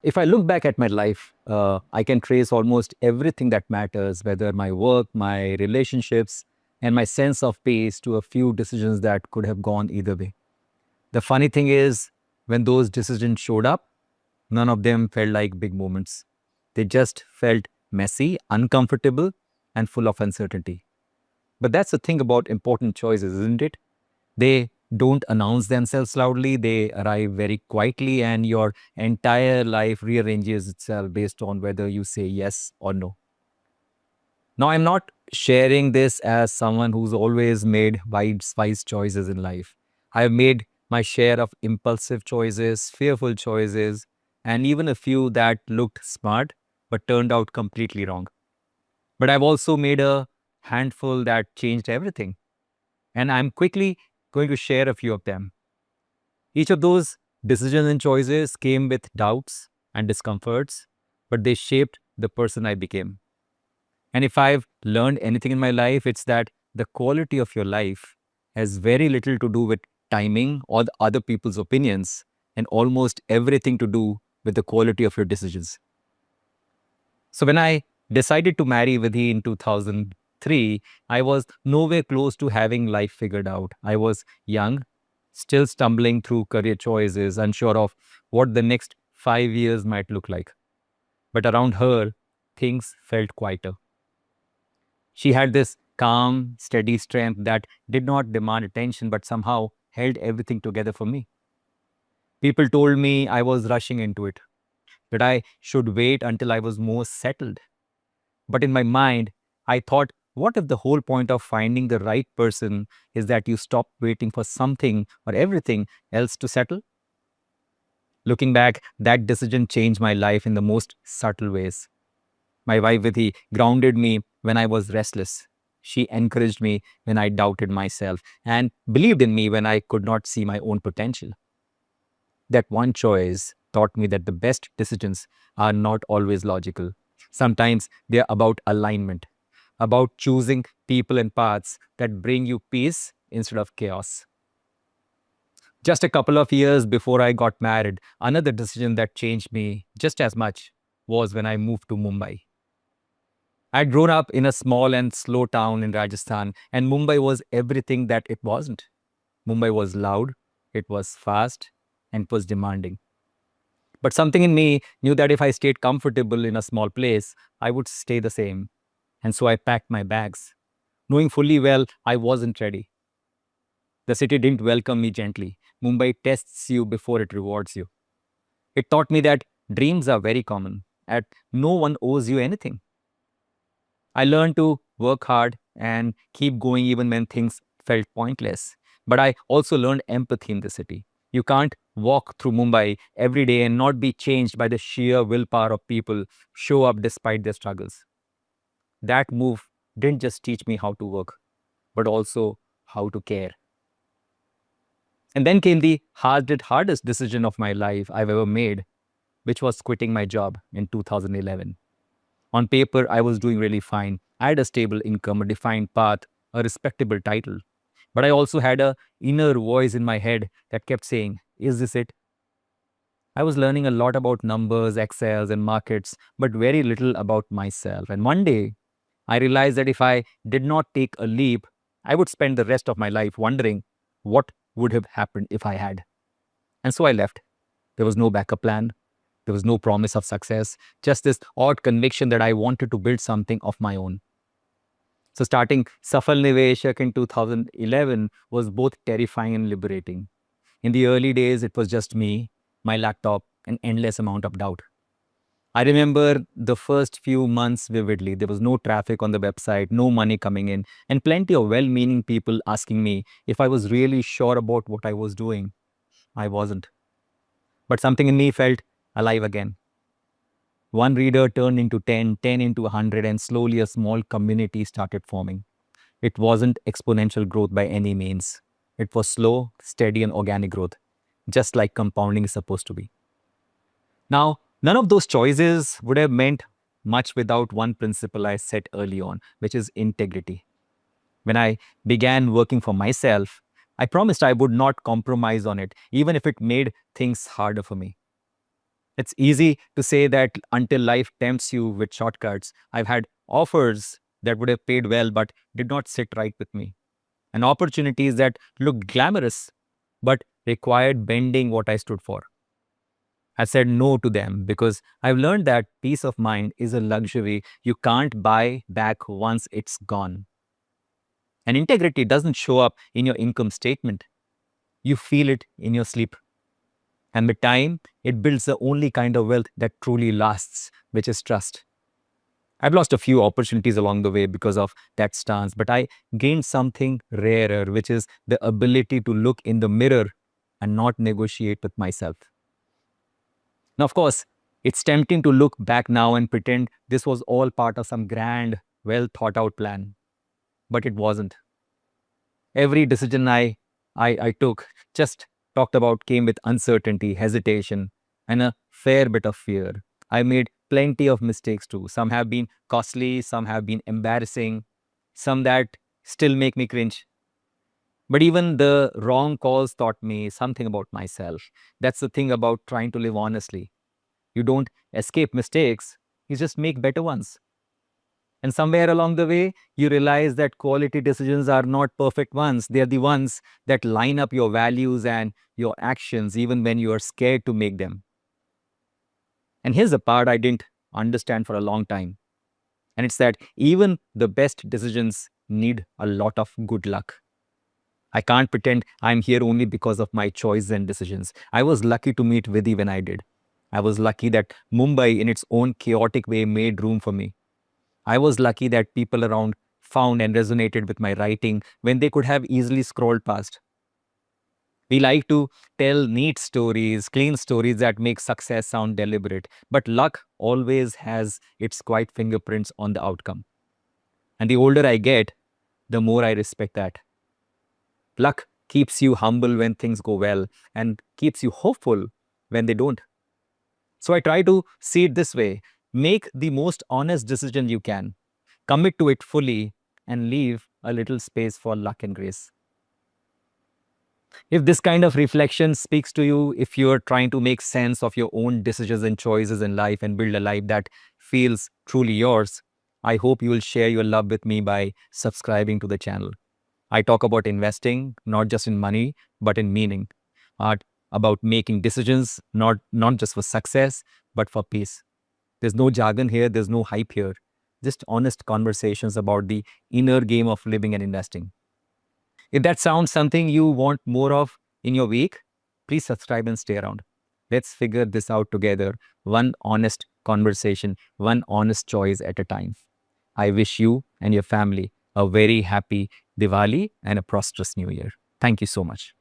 If I look back at my life, I can trace almost everything that matters, whether my work, my relationships, and my sense of pace, to a few decisions that could have gone either way. The funny thing is, when those decisions showed up, none of them felt like big moments. They just felt messy, uncomfortable, and full of uncertainty. But that's the thing about important choices, isn't it? They don't announce themselves loudly, they arrive very quietly, and your entire life rearranges itself based on whether you say yes or no. Now, I'm not sharing this as someone who's always made wise choices in life. I've made my share of impulsive choices, fearful choices, and even a few that looked smart but turned out completely wrong. But I've also made a handful that changed everything. And I'm quickly going to share a few of them. Each of those decisions and choices came with doubts and discomforts, but they shaped the person I became. And if I've learned anything in my life, it's that the quality of your life has very little to do with timing or the other people's opinions, and almost everything to do with the quality of your decisions. So when I decided to marry Vidhi in 2003, I was nowhere close to having life figured out. I was young, still stumbling through career choices, unsure of what the next 5 years might look like. But around her, things felt quieter. She had this calm, steady strength that did not demand attention but somehow held everything together for me. People told me I was rushing into it, that I should wait until I was more settled. But in my mind, I thought, what if the whole point of finding the right person is that you stop waiting for something or everything else to settle? Looking back, that decision changed my life in the most subtle ways. My wife Vidhi grounded me when I was restless. She encouraged me when I doubted myself and believed in me when I could not see my own potential. That one choice taught me that the best decisions are not always logical. Sometimes they're about alignment, about choosing people and paths that bring you peace instead of chaos. Just a couple of years before I got married, another decision that changed me just as much was when I moved to Mumbai. I'd grown up in a small and slow town in Rajasthan, and Mumbai was everything that it wasn't. Mumbai was loud, it was fast, and it was demanding. But something in me knew that if I stayed comfortable in a small place, I would stay the same. And so I packed my bags, knowing fully well I wasn't ready. The city didn't welcome me gently. Mumbai tests you before it rewards you. It taught me that dreams are very common, and no one owes you anything. I learned to work hard and keep going even when things felt pointless. But I also learned empathy in the city. You can't walk through Mumbai every day and not be changed by the sheer willpower of people show up despite their struggles. That move didn't just teach me how to work, but also how to care. And then came the hardest decision of my life I've ever made, which was quitting my job in 2011. On paper, I was doing really fine. I had a stable income, a defined path, a respectable title. But I also had a inner voice in my head that kept saying, is this it? I was learning a lot about numbers, Excels, and markets, but very little about myself. And one day, I realized that if I did not take a leap, I would spend the rest of my life wondering what would have happened if I had. And so I left. There was no backup plan. There was no promise of success, just this odd conviction that I wanted to build something of my own. So starting Safal Niveshak in 2011 was both terrifying and liberating. In the early days, it was just me, my laptop, and endless amount of doubt. I remember the first few months vividly. There was no traffic on the website, no money coming in, and plenty of well-meaning people asking me if I was really sure about what I was doing. I wasn't. But something in me felt alive again. One reader turned into 10, 10 into 100, and slowly a small community started forming. It wasn't exponential growth by any means. It was slow, steady, and organic growth, just like compounding is supposed to be. Now, none of those choices would have meant much without one principle I set early on, which is integrity. When I began working for myself, I promised I would not compromise on it, even if it made things harder for me. It's easy to say that until life tempts you with shortcuts. I've had offers that would have paid well but did not sit right with me, and opportunities that looked glamorous but required bending what I stood for. I said no to them because I've learned that peace of mind is a luxury you can't buy back once it's gone. And integrity doesn't show up in your income statement, you feel it in your sleep. And with time, it builds the only kind of wealth that truly lasts, which is trust. I've lost a few opportunities along the way because of that stance, but I gained something rarer, which is the ability to look in the mirror and not negotiate with myself. Now, of course, it's tempting to look back now and pretend this was all part of some grand, well thought out plan, but it wasn't. Every decision I took, just talked about, came with uncertainty, hesitation, and a fair bit of fear. I made plenty of mistakes too. Some have been costly, some have been embarrassing, some that still make me cringe. But even the wrong calls taught me something about myself. That's the thing about trying to live honestly. You don't escape mistakes, you just make better ones. And somewhere along the way, you realize that quality decisions are not perfect ones. They are the ones that line up your values and your actions, even when you are scared to make them. And here's the part I didn't understand for a long time. And it's that even the best decisions need a lot of good luck. I can't pretend I'm here only because of my choices and decisions. I was lucky to meet Vidhi when I did. I was lucky that Mumbai, in its own chaotic way, made room for me. I was lucky that people around found and resonated with my writing when they could have easily scrolled past. We like to tell neat stories, clean stories that make success sound deliberate, but luck always has its quiet fingerprints on the outcome. And the older I get, the more I respect that. Luck keeps you humble when things go well and keeps you hopeful when they don't. So I try to see it this way: make the most honest decision you can, commit to it fully, and leave a little space for luck and grace. If this kind of reflection speaks to you, if you're trying to make sense of your own decisions and choices in life and build a life that feels truly yours, I hope you will share your love with me by subscribing to the channel. I talk about investing, not just in money, but in meaning. Art about making decisions, not just for success, but for peace. There's no jargon here, there's no hype here. Just honest conversations about the inner game of living and investing. If that sounds something you want more of in your week, please subscribe and stay around. Let's figure this out together, one honest conversation, one honest choice at a time. I wish you and your family a very happy Diwali and a prosperous New Year. Thank you so much.